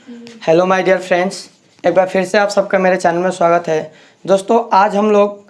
Hello my dear friends, एक बार फिर से आप सबका मेरे चैनल में स्वागत है। दोस्तों आज हम लोग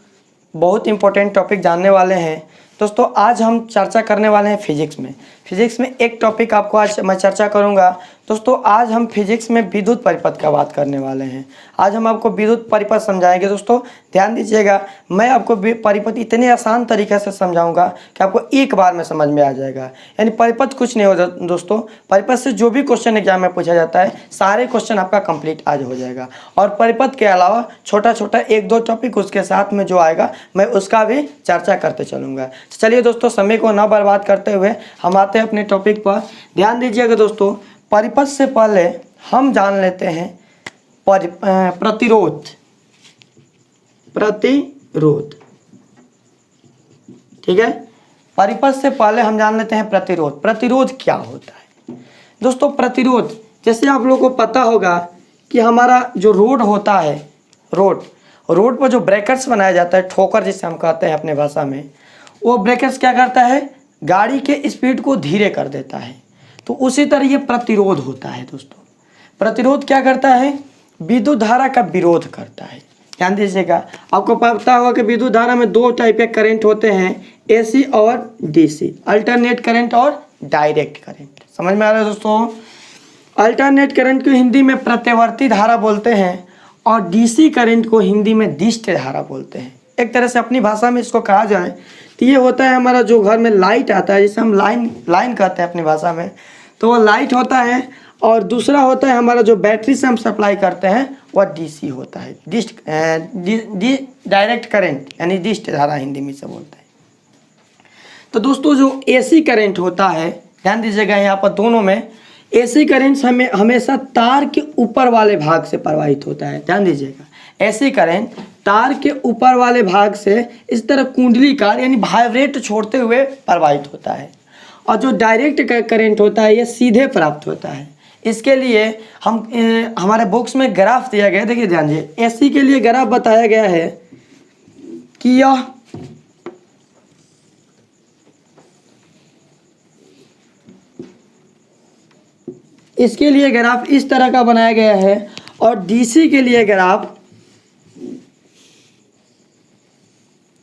बहुत इंपॉर्टेंट टॉपिक जानने वाले हैं। दोस्तों आज हम चर्चा करने वाले हैं फिजिक्स में एक टॉपिक आपको आज मैं चर्चा करूंगा। दोस्तों आज हम फिजिक्स में विद्युत परिपथ का बात करने वाले हैं। आज हम आपको विद्युत परिपथ समझाएंगे। दोस्तों ध्यान दीजिएगा, मैं आपको परिपथ इतने आसान तरीके से समझाऊंगा कि आपको एक बार में समझ में आ जाएगा। यानी परिपथ कुछ नहीं होता दोस्तों, परिपथ से जो भी क्वेश्चन एग्जाम में पूछा जाता है सारे क्वेश्चन आपका कंप्लीट आज हो जाएगा। और परिपथ के अलावा छोटा छोटा एक दो टॉपिक उसके साथ में जो आएगा मैं उसका भी चर्चा करते चलूँगा। चलिए दोस्तों, समय को ना बर्बाद करते हुए हम आते हैं अपने टॉपिक पर। ध्यान दीजिएगा दोस्तों, परिपथ से पहले हम जान लेते हैं प्रतिरोध। ठीक है, परिपथ से पहले हम जान लेते हैं प्रतिरोध क्या होता है। दोस्तों प्रतिरोध, जैसे आप लोगों को पता होगा कि हमारा जो रोड होता है, रोड पर जो ब्रेकर्स बनाया जाता है, ठोकर जिसे हम कहते हैं अपने भाषा में, वो ब्रेकर्स क्या करता है, गाड़ी के स्पीड को धीरे कर देता है। तो उसी तरह ये प्रतिरोध होता है। दोस्तों प्रतिरोध क्या करता है, विद्युत धारा का विरोध करता है। ध्यान दीजिएगा, आपको पता होगा कि विद्युत धारा में दो टाइप के करंट होते हैं, एसी और डीसी, अल्टरनेट करंट और डायरेक्ट करंट। समझ में आ रहा है दोस्तों? अल्टरनेट करंट को हिंदी में प्रत्यवर्ती धारा बोलते हैं और डीसी करंट को हिंदी में दिष्ट धारा बोलते हैं। एक तरह से अपनी भाषा में इसको कहा जाए तो ये होता है हमारा जो घर में लाइट आता है, जिसे हम लाइन कहते हैं अपनी भाषा में, तो वो लाइट होता है। और दूसरा होता है हमारा जो बैटरी से हम सप्लाई करते हैं वह डीसी होता है, डायरेक्ट करंट, यानी डिस्ट धारा हिंदी में से बोलते हैं। तो दोस्तों जो एसी करंट होता है, ध्यान दीजिएगा यहाँ पर दोनों में एसी करंट हमेशा तार के ऊपर वाले भाग से प्रवाहित होता है। ध्यान दीजिएगा, एसी करंट तार के ऊपर वाले भाग से इस तरह कुंडलीकार यानी वाइब्रेट छोड़ते हुए प्रवाहित होता है। और जो डायरेक्ट करंट होता है ये सीधे प्राप्त होता है। इसके लिए हम हमारे बुक्स में ग्राफ दिया गया है, देखिए ध्यान दीजिए, एसी के लिए ग्राफ बताया गया है कि यह इसके लिए ग्राफ इस तरह का बनाया गया है और डीसी के लिए ग्राफ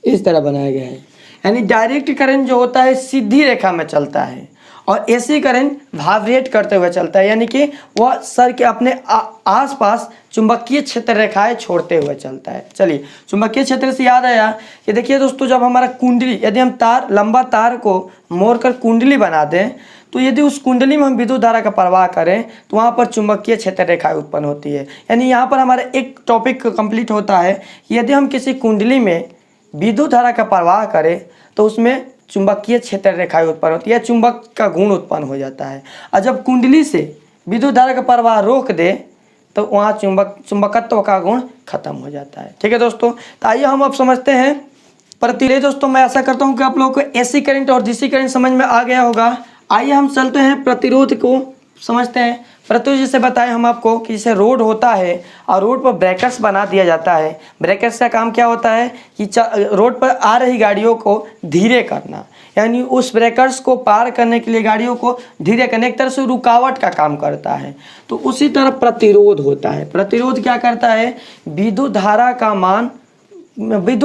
इस तरह बनाया गया है। यानी डायरेक्ट करंट जो होता है सीधी रेखा में चलता है और एसी करंट वाइब्रेट करते हुए चलता है, यानी कि वह सर के अपने आसपास चुंबकीय क्षेत्र रेखाएं छोड़ते हुए चलता है। चलिए, चुंबकीय क्षेत्र से याद आया कि देखिए दोस्तों, जब हमारा कुंडली, यदि हम लंबा तार को मोड़कर कुंडली बना दें तो यदि उस कुंडली में हम विद्युत धारा का प्रवाह करें तो वहाँ पर चुंबकीय क्षेत्र रेखाएं उत्पन्न होती है। यानी यहाँ पर हमारा एक टॉपिक कंप्लीट होता है कि यदि हम किसी कुंडली में विद्युत धारा का प्रवाह करें तो उसमें चुंबकीय क्षेत्र रेखाएं उत्पन्न होती है, चुंबक का गुण उत्पन्न हो जाता है। और जब कुंडली से विद्युत धारा का प्रवाह रोक दे तो वहाँ चुंबकत्व का गुण खत्म हो जाता है। ठीक है दोस्तों, तो आइए हम अब समझते हैं प्रतिरोध। दोस्तों मैं आशा करता हूँ कि आप लोगों को एसी करंट और डीसी करंट समझ में आ गया होगा। आइए हम चलते हैं प्रतिरोध को समझते हैं। प्रतिरोध जैसे बताएं हम आपको कि जैसे रोड होता है और रोड पर ब्रेकर्स बना दिया जाता है। ब्रेकर्स का काम क्या होता है कि रोड पर आ रही गाड़ियों को धीरे करना, यानी उस ब्रेकर्स को पार करने के लिए गाड़ियों को धीरे करने, एक तरह से रुकावट का काम करता है। तो उसी तरह प्रतिरोध होता है। प्रतिरोध क्या करता है, विद्युत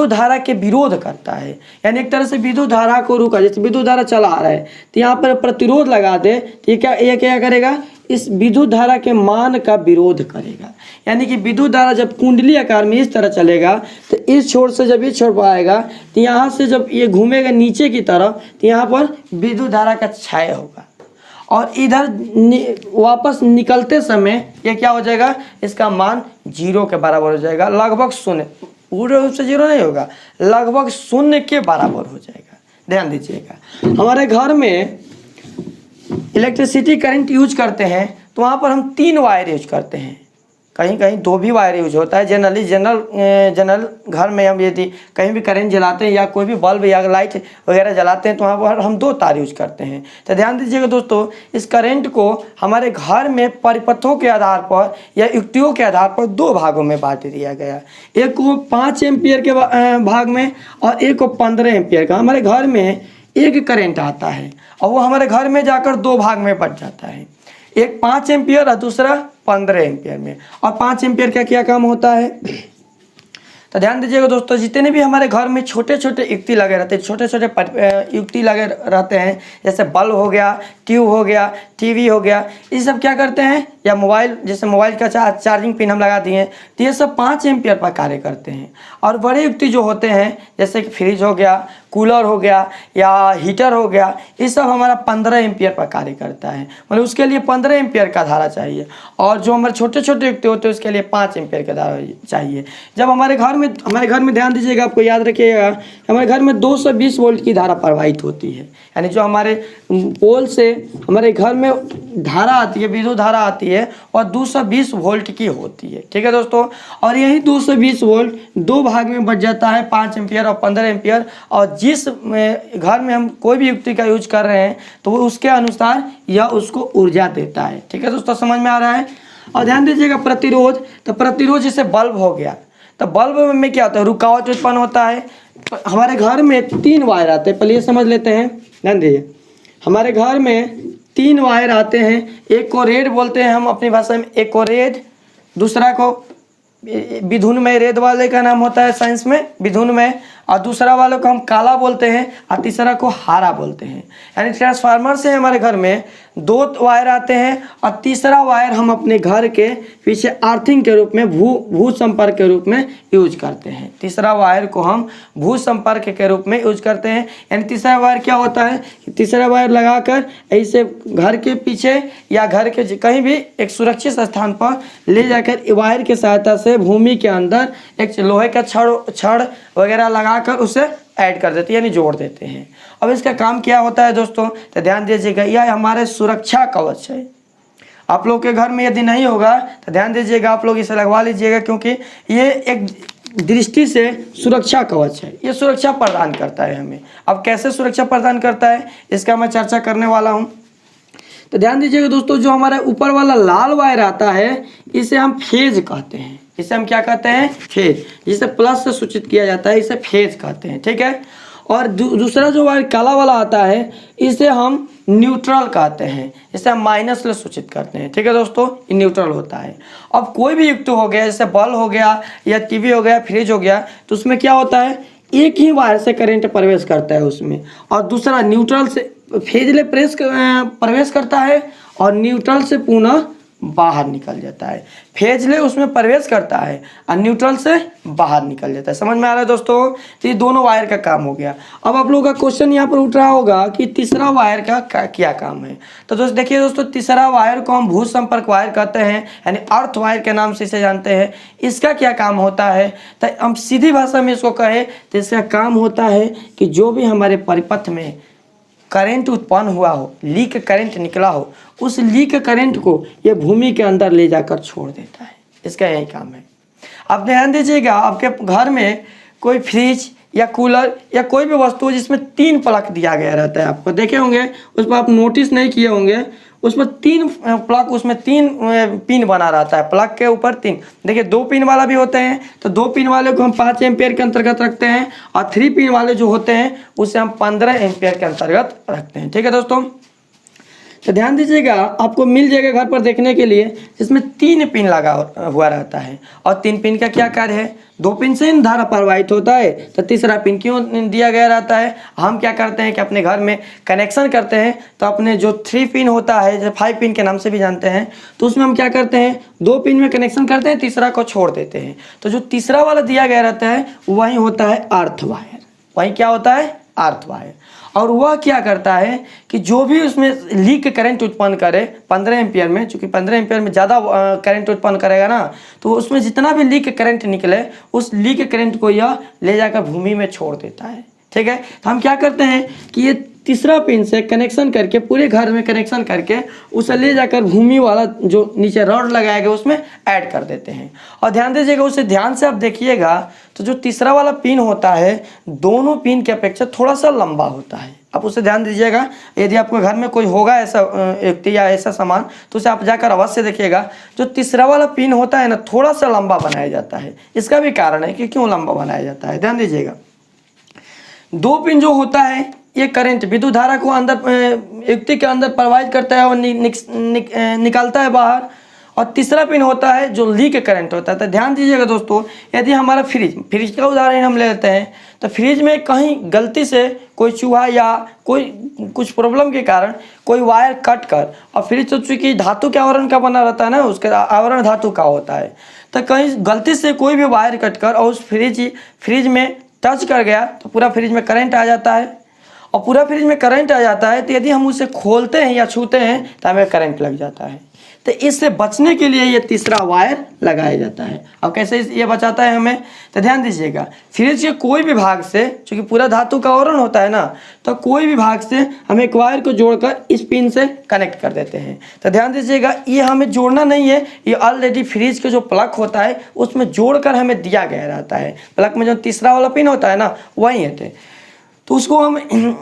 धारा के विरोध करता है। यानी एक तरह से विद्युत धारा को रुका, जैसे विद्युत धारा चला आ रहा है तो यहाँ पर प्रतिरोध लगा दे तो ये क्या करेगा, इस विद्युत धारा के मान का विरोध करेगा। यानी कि विद्युत धारा जब कुंडली आकार में इस तरह चलेगा तो इस छोर से जब इस छोर पर आएगा तो यहाँ से जब ये घूमेगा नीचे की तरफ तो यहाँ पर विद्युत धारा का क्षय होगा और इधर वापस निकलते समय ये क्या हो जाएगा, इसका मान 0 के बराबर हो जाएगा, लगभग शून्य, पूरे रूप से 0 नहीं होगा, लगभग शून्य के बराबर हो जाएगा। ध्यान दीजिएगा, हमारे घर में इलेक्ट्रिसिटी करंट यूज करते हैं तो वहाँ पर हम 3 वायर यूज करते हैं, कहीं कहीं 2 भी वायर यूज होता है। जनरल घर में हम यदि कहीं भी करंट जलाते हैं या कोई भी बल्ब या लाइट वगैरह जलाते हैं तो वहाँ पर हम 2 तार यूज करते हैं। तो ध्यान दीजिएगा दोस्तों, इस करंट को हमारे घर में परिपथों के आधार पर या युक्तियों के आधार पर 2 भागों में बांट दिया गया। एक को 5 एम्पियर के भाग में और एक को 15 एम्पियर का। हमारे घर में एक करंट आता है और वो हमारे घर में जाकर 2 भाग में बट जाता है, एक 5 एम्पियर और दूसरा 15 एम्पियर में। और 5 एम्पियर का क्या काम होता है, तो ध्यान दीजिएगा दोस्तों, जितने भी हमारे घर में छोटे छोटे युक्ति लगे रहते हैं, छोटे छोटे युक्ति लगे रहते हैं, जैसे बल्ब हो गया, ट्यूब हो गया, टीवी हो गया, ये सब क्या करते हैं, या मोबाइल, जैसे मोबाइल का चार्जिंग पिन हम लगा दिए हैं, तो ये सब 5 एम्पियर पर कार्य करते हैं। और बड़े युक्ति जो होते हैं, जैसे कि फ्रिज हो गया, कूलर हो गया या हीटर हो गया, ये सब हमारा 15 एम्पियर पर कार्य करता है, मतलब उसके लिए 15 एम्पियर का धारा चाहिए। और जो हमारे छोटे छोटे युक्ति होते हैं उसके लिए 5 एम्पियर का धारा चाहिए। जब हमारे घर में ध्यान दीजिएगा, आपको याद रखिएगा, हमारे घर में 220 वोल्ट की धारा प्रवाहित होती है, यानी जो हमारे पोल से हमारे घर में धारा आती है, विद्युत धारा आती है, और 220 वोल्ट की होती है। ठीक है दोस्तों, और यही 220 वोल्ट दो भाग में बच जाता है, 5 एम्पियर और 15 एम्पियर। और जिस घर में हम कोई भी युक्ति का यूज कर रहे हैं तो वो उसके अनुसार यह उसको ऊर्जा देता है। ठीक है दोस्तों, समझ में आ रहा है। और ध्यान दीजिएगा प्रतिरोध, तो प्रतिरोध जैसे बल्ब हो गया, तो बल्ब में क्या होता है, रुकावट उत्पन्न होता है। हमारे घर में 3 वायर आते हैं, पहले ये समझ लेते हैं, ध्यान दीजिए। हमारे घर में 3 वायर आते हैं, एक को रेड बोलते हैं हम अपनी भाषा में, एक को रेड, दूसरा को विधुनमय, रेड वाले का नाम होता है साइंस में विधुनमय, और दूसरा वाले को हम काला बोलते हैं, और तीसरा को हरा बोलते हैं। यानी ट्रांसफार्मर से हमारे घर में 2 वायर आते हैं, और तीसरा वायर हम अपने घर के पीछे अर्थिंग के रूप में, भू संपर्क के रूप में यूज करते हैं। तीसरा वायर को हम भू संपर्क के रूप में यूज करते हैं। यानी तीसरा वायर क्या होता है कि तीसरा वायर लगाकर ऐसे घर के पीछे या घर के कहीं भी एक सुरक्षित स्थान पर ले जाकर वायर की सहायता से भूमि के अंदर एक लोहे का छड़ वगैरह लगाकर उसे ऐड कर देते हैं, यानी जोड़ देते हैं। अब इसका काम क्या होता है दोस्तों, तो ध्यान दीजिएगा, यह हमारे सुरक्षा कवच है। आप लोग के घर में यदि नहीं होगा तो ध्यान दीजिएगा, आप लोग इसे लगवा लीजिएगा, क्योंकि ये एक दृष्टि से सुरक्षा कवच है, ये सुरक्षा प्रदान करता है हमें। अब कैसे सुरक्षा प्रदान करता है इसका मैं चर्चा करने वाला हूँ। तो ध्यान दीजिएगा दोस्तों, जो हमारा ऊपर वाला लाल वायर आता है इसे हम फेज कहते हैं। इसे हम क्या कहते हैं, फेज, जिसे प्लस से सूचित किया जाता है, इसे फेज कहते हैं। ठीक है, और दूसरा जो वायर काला वाला आता है इसे हम न्यूट्रल कहते हैं, इसे हम माइनस से सूचित करते हैं। ठीक है दोस्तों, ये न्यूट्रल होता है। अब कोई भी युक्त हो गया, जैसे बल्ब हो गया या टीवी हो गया, फ्रिज हो गया, तो उसमें क्या होता है, एक ही वायर से करंट प्रवेश करता है उसमें, और दूसरा न्यूट्रल से फेजले प्रवेश करता है और न्यूट्रल से पुनः बाहर निकल जाता है। फेजले उसमें प्रवेश करता है और न्यूट्रल से बाहर निकल जाता है। समझ में आ रहा है दोस्तों, तो ये दोनों वायर का काम हो गया। अब आप लोगों का क्वेश्चन यहाँ पर उठ रहा होगा कि तीसरा वायर का क्या काम है। तो दोस्तों देखिए दोस्तों, तीसरा वायर को हम भू संपर्क वायर कहते हैं, यानी अर्थ वायर के नाम से इसे जानते हैं। इसका क्या काम होता है, तो हम सीधी भाषा में इसको कहें तो इसका काम होता है कि जो भी हमारे परिपथ में करंट उत्पन्न हुआ हो, लीक करंट निकला हो, उस लीक करंट को ये भूमि के अंदर ले जाकर छोड़ देता है। इसका यही काम है। अब ध्यान दीजिएगा, आपके घर में कोई फ्रिज या कूलर या कोई भी वस्तु जिसमें 3 प्लग दिया गया रहता है, आपको देखे होंगे, उस पर आप नोटिस नहीं किए होंगे, उस पर 3 प्लग, उसमें 3 पिन बना रहता है, प्लग के ऊपर 3। देखिए 2 पिन वाला भी होते हैं, तो 2 पिन वाले को हम 5 एम्पियर के अंतर्गत रखते हैं, और 3 पिन वाले जो होते हैं उसे हम 15 एम्पियर के अंतर्गत रखते हैं। ठीक है दोस्तों, तो ध्यान दीजिएगा, आपको मिल जाएगा घर पर देखने के लिए, जिसमें 3 पिन लगा हुआ रहता है। और 3 पिन का क्या कार्य है, 2 पिन से धारा प्रवाहित होता है, तो तीसरा पिन क्यों दिया गया रहता है। हम क्या करते हैं कि अपने घर में कनेक्शन करते हैं, तो अपने जो 3 पिन होता है, जो 5 पिन के नाम से भी जानते हैं, तो उसमें हम क्या करते हैं, 2 पिन में कनेक्शन करते हैं, तीसरा को छोड़ देते हैं। तो जो तीसरा वाला दिया गया रहता है वही होता है अर्थ वायर। वही क्या होता है, अर्थ वायर। और वह क्या करता है कि जो भी उसमें लीक करंट उत्पन्न करे 15 एम्पियर में, चूँकि 15 एम्पियर में ज़्यादा करंट उत्पन्न करेगा ना, तो उसमें जितना भी लीक करंट निकले उस लीक करंट को यह ले जाकर भूमि में छोड़ देता है। ठीक है, तो हम क्या करते हैं कि ये तीसरा पिन से कनेक्शन करके, पूरे घर में कनेक्शन करके उसे ले जाकर भूमि वाला जो नीचे रॉड लगाया गया उसमें ऐड कर देते हैं। और ध्यान दीजिएगा, उसे ध्यान से आप देखिएगा तो जो तीसरा वाला पिन होता है दोनों पिन की अपेक्षा थोड़ा सा लंबा होता है। आप उसे ध्यान दीजिएगा, यदि आपके घर में कोई होगा ऐसा व्यक्ति या ऐसा सामान, तो उसे आप जाकर अवश्य देखिएगा। जो तीसरा वाला पिन होता है ना, थोड़ा सा लंबा बनाया जाता है। इसका भी कारण है कि क्यों लंबा बनाया जाता है, ध्यान दीजिएगा। 2 पिन जो होता है ये करंट, विद्युत धारा को अंदर युक्ति के अंदर प्रवाहित करता है और निकालता है बाहर। और तीसरा पिन होता है जो लीक करंट होता है। तो ध्यान दीजिएगा दोस्तों, यदि हमारा फ्रिज का उदाहरण हम ले लेते हैं, तो फ्रिज में कहीं गलती से कोई चूहा या कोई कुछ प्रॉब्लम के कारण कोई वायर कट कर, और फ्रिज तो चूँकि धातु के आवरण का बना रहता है ना, उसका आवरण धातु का होता है, तो कहीं गलती से कोई भी वायर कट कर और उस फ्रिज में टच कर गया तो पूरा फ्रिज में करंट आ जाता है। और पूरा फ्रिज में करंट आ जाता है तो यदि हम उसे खोलते हैं या छूते हैं तो हमें करंट लग जाता है। तो इससे बचने के लिए ये तीसरा वायर लगाया जाता है। अब कैसे ये बचाता है हमें, तो ध्यान दीजिएगा, फ्रिज के कोई भी भाग से, चूँकि पूरा धातु का आवरण होता है ना, तो कोई भी भाग से हम एक वायर को जोड़कर इस पिन से कनेक्ट कर देते हैं। तो ध्यान दीजिएगा, ये हमें जोड़ना नहीं है, ये ऑलरेडी फ्रिज के जो प्लग होता है उसमें जोड़कर हमें दिया गया रहता है। प्लग में जो तीसरा वाला पिन होता है ना, वही है, तो उसको हम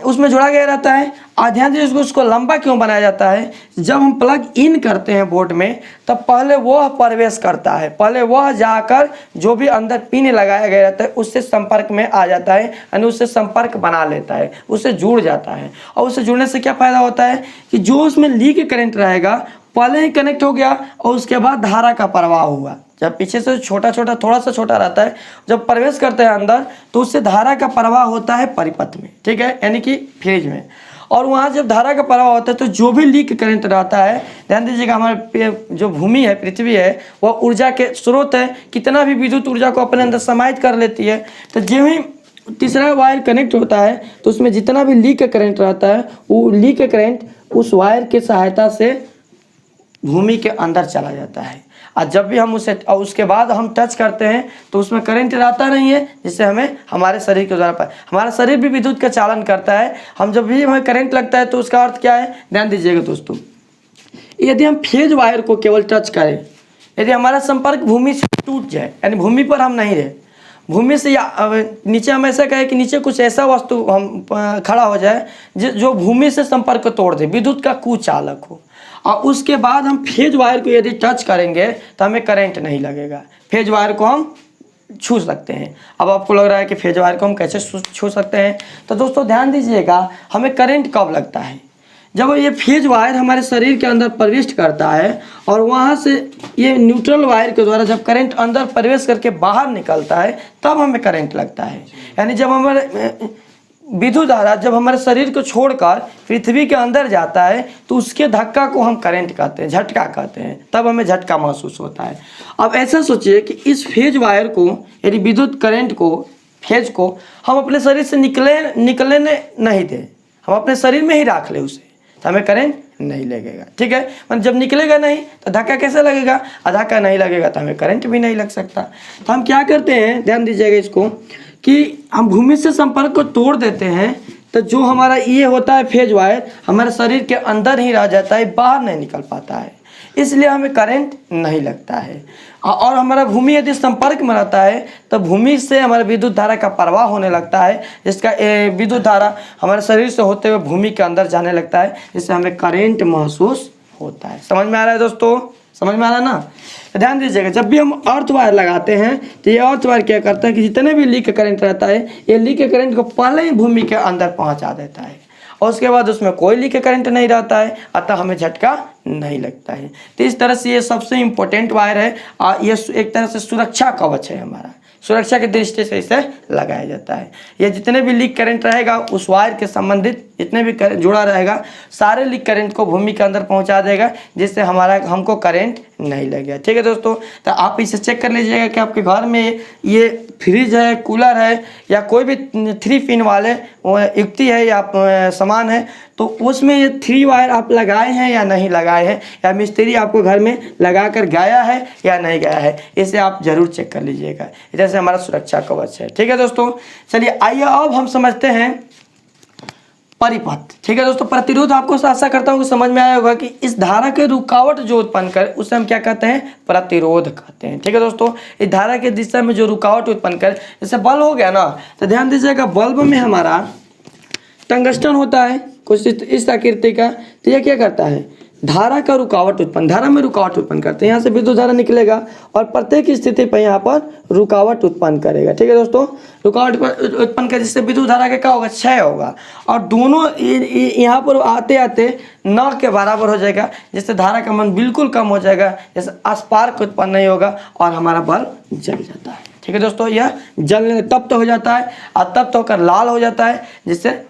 उसमें जोड़ा गया रहता है। और ध्यान दीजिए, उसको लंबा क्यों बनाया जाता है, जब हम प्लग इन करते हैं बोर्ड में तब पहले वह प्रवेश करता है, पहले वह जाकर जो भी अंदर पिन लगाया गया रहता है उससे संपर्क में आ जाता है, यानी उससे संपर्क बना लेता है, उससे जुड़ जाता है। और उससे जुड़ने से क्या फ़ायदा होता है कि जो उसमें लीक करंट रहेगा पहले ही कनेक्ट हो गया और उसके बाद धारा का प्रवाह हुआ। जब पीछे से छोटा छोटा थोड़ा सा छोटा रहता है, जब प्रवेश करते हैं अंदर तो उससे धारा का प्रवाह होता है परिपथ में, ठीक है, यानी कि फ्रिज में। और वहाँ जब धारा का प्रवाह होता है तो जो भी लीक करंट रहता है, ध्यान दीजिएगा, हमारे जो भूमि है, पृथ्वी है, वह ऊर्जा के स्रोत है, कितना भी विद्युत ऊर्जा को अपने अंदर समाहित कर लेती है। तो जो ही तीसरा वायर कनेक्ट होता है तो उसमें जितना भी लीक करंट रहता है वो लीक करंट उस वायर की सहायता से भूमि के अंदर चला जाता है। और जब भी हम उसे और उसके बाद हम टच करते हैं तो उसमें करंट रहता नहीं है, जिससे हमें हमारे शरीर के द्वारा हमारा शरीर भी विद्युत का चालन करता है। हम जब भी हमें करंट लगता है तो उसका अर्थ क्या है, ध्यान दीजिएगा दोस्तों, यदि हम फेज वायर को केवल टच करें, यदि हमारा संपर्क भूमि से टूट जाए, यानी भूमि पर हम नहीं रहे, भूमि से या नीचे हम ऐसा कहें कि नीचे कुछ ऐसा वस्तु हम खड़ा हो जाए जो भूमि से संपर्क को तोड़ दे, विद्युत का कुचालक हो, और उसके बाद हम फेज वायर को यदि टच करेंगे तो हमें करंट नहीं लगेगा। फेज वायर को हम छू सकते हैं। अब आपको लग रहा है कि फेज वायर को हम कैसे छू सकते हैं, तो दोस्तों ध्यान दीजिएगा, हमें करंट कब लगता है, जब ये फेज वायर हमारे शरीर के अंदर प्रवेश करता है और वहाँ से ये न्यूट्रल वायर के द्वारा जब करंट अंदर प्रवेश करके बाहर निकलता है तब हमें करंट लगता है। यानी जब हमारे विद्युत धारा जब हमारे शरीर को छोड़कर पृथ्वी के अंदर जाता है तो उसके धक्का को हम करंट कहते हैं, झटका कहते हैं, तब हमें झटका महसूस होता है। अब ऐसा सोचिए कि इस फेज वायर को, यदि विद्युत करंट को, फेज को हम अपने शरीर से निकलने नहीं दें, हम अपने शरीर में ही रख ले उसे, तो हमें करंट नहीं लगेगा, ठीक है। मतलब जब निकलेगा नहीं तो धक्का कैसे लगेगा, धक्का नहीं लगेगा तो हमें करंट भी नहीं लग सकता। तो हम क्या करते हैं, ध्यान दीजिएगा इसको, कि हम भूमि से संपर्क को तोड़ देते हैं तो जो हमारा ये होता है फेज वायर हमारे शरीर के अंदर ही रह जाता है, बाहर नहीं निकल पाता है, इसलिए हमें करंट नहीं लगता है। और हमारा भूमि यदि संपर्क में रहता है तो भूमि से हमारे विद्युत धारा का प्रवाह होने लगता है, जिसका विद्युत धारा हमारे शरीर से होते हुए भूमि के अंदर जाने लगता है, जिससे हमें करंट महसूस होता है। समझ में आ रहा है दोस्तों, समझ में आ रहा है ना। तो ध्यान दीजिएगा, जब भी हम अर्थ वायर लगाते हैं तो ये अर्थ वायर क्या करता है कि जितने भी लीक करंट रहता है ये लीक करंट को पहले ही भूमि के अंदर पहुंचा देता है और उसके बाद उसमें कोई लीक करंट नहीं रहता है, अतः हमें झटका नहीं लगता है। तो इस तरह से ये सबसे इम्पोर्टेंट वायर है और ये एक तरह से सुरक्षा कवच है, हमारा सुरक्षा की दृष्टि से इसे लगाया जाता है। ये जितने भी लीक करंट रहेगा उस वायर के संबंधित जितने भी जुड़ा रहेगा सारे लीक करंट को भूमि के अंदर पहुंचा देगा, जिससे हमको करंट नहीं लगेगा। ठीक है दोस्तों, तो आप इसे चेक कर लीजिएगा कि आपके घर में ये फ्रिज है, कूलर है या कोई भी 3 पिन वाले युक्ति है या सामान है तो उसमें ये 3 वायर आप लगाए हैं या नहीं लगाए हैं, या मिस्त्री आपको घर में लगा कर गया है या नहीं गया है, इसे आप जरूर चेक कर लीजिएगा। इधर से हमारा सुरक्षा कवच है। ठीक है दोस्तों, चलिए आइए अब हम समझते हैं परिपथ। ठीक है दोस्तों, प्रतिरोध आपको आशा करता हूँ कि समझ में आया होगा कि इस धारा के रुकावट जो उत्पन्न करे उसे हम क्या कहते हैं, प्रतिरोध कहते हैं। ठीक है दोस्तों, इस धारा के दिशा में जो रुकावट उत्पन्न करे, जैसे बल्ब हो गया ना, तो ध्यान दीजिएगा बल्ब में हमारा टंगस्टन होता है कुछ इस आकृति का, तो यह क्या करता है, धारा का रुकावट उत्पन्न, धारा में रुकावट उत्पन्न करते हैं। यहाँ से विद्युत धारा निकलेगा और प्रत्येक स्थिति पर यहाँ पर रुकावट उत्पन्न करेगा। ठीक है दोस्तों, रुकावट उत्पन्न कर जिससे विद्युत धारा का क्या होगा, क्षय होगा और दोनों यहाँ पर आते आते न के बराबर हो जाएगा, जिससे धारा का मान बिल्कुल कम हो जाएगा, जैसे स्पार्क उत्पन्न नहीं होगा और हमारा बल्ब जल जाता है। ठीक है दोस्तों, यह जलने तप्त हो जाता है और तप्त होकर लाल हो जाता है, जिससे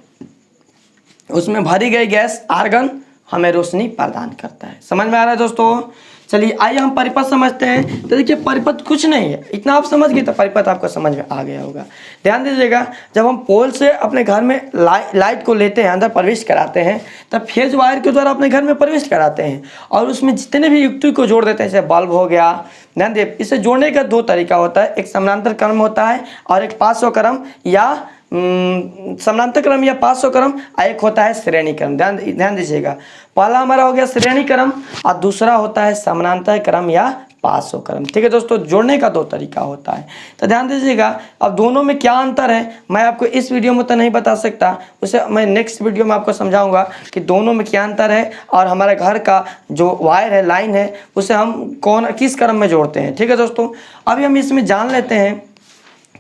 उसमें भरी गई गैस आर्गन हमें रोशनी प्रदान करता है। समझ में आ रहा है दोस्तों? चलिए आइए हम परिपथ समझते हैं। तो देखिए परिपथ कुछ नहीं है, इतना आप समझ गए तो परिपथ आपको समझ में आ गया होगा। ध्यान दीजिएगा, जब हम पोल से अपने घर में लाइट को लेते हैं, अंदर प्रवेश कराते हैं, तब फेज वायर के द्वारा अपने घर में प्रवेश कराते हैं और उसमें जितने भी युक्ति को जोड़ देते हैं, जैसे बल्ब हो गया। ध्यान दिए, इसे जोड़ने का दो तरीका होता है, एक समानांतर क्रम होता है और एक 500 क्रम या समानांतर क्रम या 500 क्रम, एक होता है श्रेणी क्रम। ध्यान दीजिएगा, पहला हमारा हो गया श्रेणी क्रम और दूसरा होता है समानांतर क्रम या 500 क्रम। ठीक है दोस्तों, जोड़ने का दो तरीका होता है। तो ध्यान दीजिएगा, अब दोनों में क्या अंतर है मैं आपको इस वीडियो में तो नहीं बता सकता, उसे मैं नेक्स्ट वीडियो में आपको समझाऊंगा कि दोनों में क्या अंतर है और हमारे घर का जो वायर है, लाइन है, उसे हम किस क्रम में जोड़ते हैं। ठीक है दोस्तों, अभी हम इसमें जान लेते हैं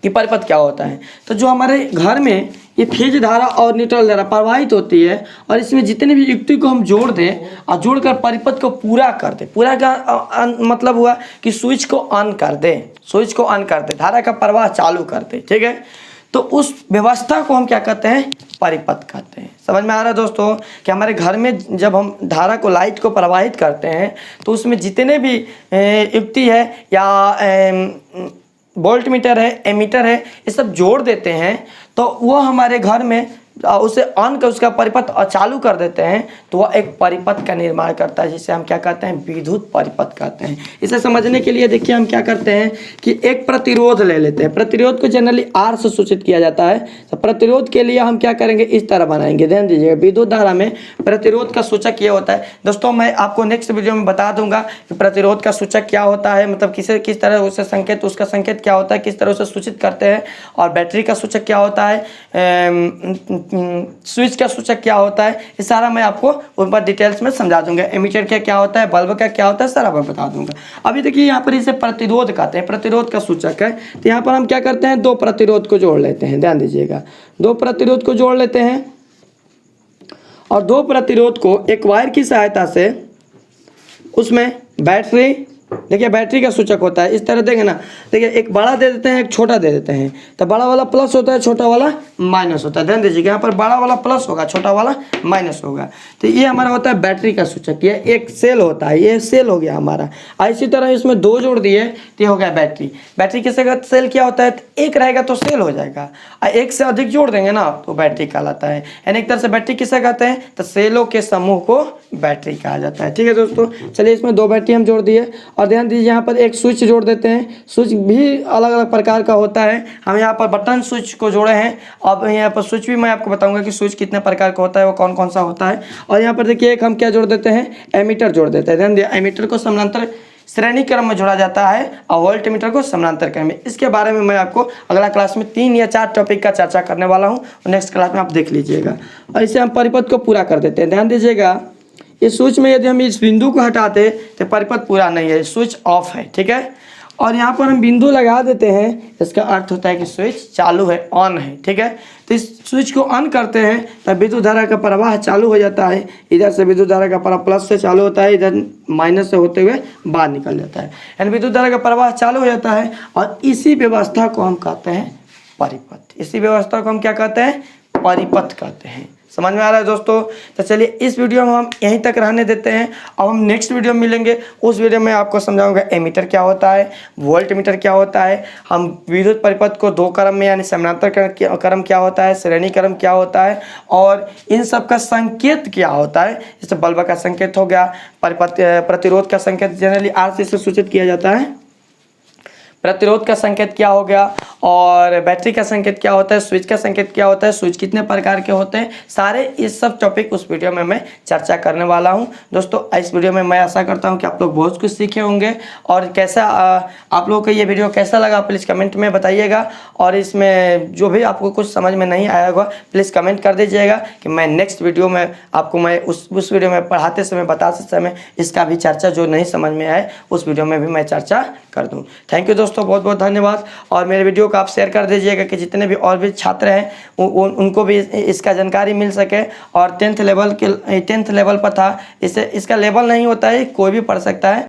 कि परिपथ क्या होता है। तो जो हमारे घर में ये फेज धारा और न्यूट्रल धारा प्रवाहित होती है और इसमें जितने भी युक्ति को हम जोड़ दें और जोड़कर परिपथ को पूरा कर दें, पूरा का मतलब हुआ कि स्विच को ऑन कर दें, स्विच को ऑन कर दें, धारा का प्रवाह चालू कर दें। ठीक है, तो उस व्यवस्था को हम क्या कहते हैं, परिपथ कहते हैं। समझ में आ रहा है दोस्तों कि हमारे घर में जब हम धारा को, लाइट को प्रवाहित करते हैं तो उसमें जितने भी युक्ति है या वोल्ट मीटर है, एमीटर है, ये सब जोड़ देते हैं तो वो हमारे घर में उसे ऑन कर उसका परिपथ चालू कर देते हैं तो वह एक परिपथ का निर्माण करता है, जिसे हम क्या कहते हैं, विद्युत परिपथ कहते हैं। इसे समझने के लिए देखिए हम क्या करते हैं कि एक प्रतिरोध ले लेते हैं। प्रतिरोध को जनरली R से सूचित किया जाता है। तो प्रतिरोध के लिए हम क्या करेंगे, इस तरह बनाएंगे। ध्यान दीजिएगा, विद्युत धारा में प्रतिरोध का सूचक ये होता है। दोस्तों मैं आपको नेक्स्ट वीडियो में बता दूंगा कि प्रतिरोध का सूचक क्या होता है, मतलब किस तरह उसे संकेत, उसका संकेत क्या होता है, किस तरह उसे सूचित करते हैं, और बैटरी का सूचक क्या होता है, स्विच का सूचक क्या होता है, ये सारा मैं आपको ऊपर डिटेल्स में समझा दूंगा। एमीटर का क्या होता है, बल्ब का क्या होता है, सारा मैं बता दूंगा। अभी देखिए यहाँ पर इसे प्रतिरोध कहते हैं, प्रतिरोध का सूचक है। तो यहाँ पर हम क्या करते हैं, दो प्रतिरोध को जोड़ लेते हैं। ध्यान दीजिएगा, दो प्रतिरोध को जोड़ लेते हैं और दो प्रतिरोध को एक वायर की सहायता से उसमें बैटरी, देखिए बैटरी का सूचक होता है, इस तरह देंगे ना, देखिए एक बड़ा दे देते हैं, एक छोटा दे देते हैं। तो बड़ा वाला प्लस होता है, छोटा वाला माइनस होता है। ध्यान दीजिएगा, यहाँ पर बड़ा वाला प्लस होगा, छोटा वाला माइनस होगा। तो ये हमारा होता है बैटरी का सूचक, ये एक सेल होता है, ये सेल हो गया हमारा। इसी तरह इसमें दो जोड़ दिए तो ये हो गया बैटरी। बैटरी किसे का सेल क्या होता है, तो एक रहेगा तो सेल हो जाएगा, और एक से अधिक जोड़ देंगे ना तो बैटरी कहलाता है। यानी एक तरह से बैटरी किसे कहते हैं, तो सेलों के समूह को बैटरी कहा जाता है। ठीक है दोस्तों, चलिए इसमें दो बैटरी हम जोड़ दिए और ध्यान दीजिए यहाँ पर एक स्विच जोड़ देते हैं। स्विच भी अलग अलग प्रकार का होता है, हम यहाँ पर बटन स्विच को जोड़े हैं। अब यहाँ पर स्विच भी मैं आपको बताऊंगा कि स्विच कितने प्रकार का होता है, वो कौन कौन सा होता है। और यहाँ पर देखिए एक हम क्या जोड़ देते हैं, एमीटर जोड़ देते हैं। ध्यान दिया, एमीटर को समानांतर श्रेणी क्रम में जोड़ा जाता है और वोल्ट मीटर को समानांतर क्रम में। इसके बारे में मैं आपको अगला क्लास में 3 या 4 टॉपिक का चर्चा करने वाला हूँ, नेक्स्ट क्लास में आप देख लीजिएगा। और इसे हम परिपथ को पूरा कर देते हैं। ध्यान दीजिएगा, इस स्विच में यदि हम इस बिंदु को हटाते तो परिपथ पूरा नहीं है, स्विच ऑफ है। ठीक है, और यहाँ पर हम बिंदु लगा देते हैं, इसका अर्थ होता है कि स्विच चालू है, ऑन है। ठीक है, तो इस स्विच को ऑन करते हैं तो विद्युत धारा का प्रवाह चालू हो जाता है। इधर से विद्युत धारा का प्रवाह प्लस से चालू होता है, इधर माइनस से होते हुए बाहर निकल जाता है। यानी विद्युत धारा का प्रवाह चालू हो जाता है और इसी व्यवस्था को हम कहते हैं परिपथ। इसी व्यवस्था को हम क्या कहते हैं, परिपथ कहते हैं। समझ में आ रहा है दोस्तों? तो चलिए इस वीडियो में हम यहीं तक रहने देते हैं। अब हम नेक्स्ट वीडियो में मिलेंगे, उस वीडियो में आपको समझाऊंगा एमीटर क्या होता है, वोल्ट मीटर क्या होता है, हम विद्युत परिपथ को दो क्रम में यानी समानांतर क्रम क्या होता है, श्रेणी क्रम क्या होता है, और इन सब का संकेत क्या होता है। जैसे बल्ब का संकेत हो गया, प्रतिरोध का संकेत जनरली R से सूचित किया जाता है, प्रतिरोध का संकेत क्या हो गया, और बैटरी का संकेत क्या होता है, स्विच का संकेत क्या होता है, स्विच कितने प्रकार के होते हैं, सारे इस सब टॉपिक उस वीडियो में मैं चर्चा करने वाला हूं। दोस्तों इस वीडियो में मैं आशा करता हूं कि आप लोग बहुत कुछ सीखे होंगे। और कैसा आप लोगों को ये वीडियो कैसा लगा प्लीज़ कमेंट में बताइएगा। और इसमें जो भी आपको कुछ समझ में नहीं आया होगा प्लीज़ कमेंट कर दीजिएगा कि मैं नेक्स्ट वीडियो में आपको मैं उस वीडियो में पढ़ाते समय बताते समय इसका भी चर्चा जो नहीं समझ में आए उस वीडियो में भी मैं चर्चा कर दूं। थैंक यू दोस्तों, बहुत बहुत धन्यवाद। और मेरे वीडियो को आप शेयर कर दीजिएगा कि जितने भी और भी छात्र हैं उनको भी इसका जानकारी मिल सके। और 10th लेवल पर था, इससे इसका लेवल नहीं होता है, कोई भी पढ़ सकता है।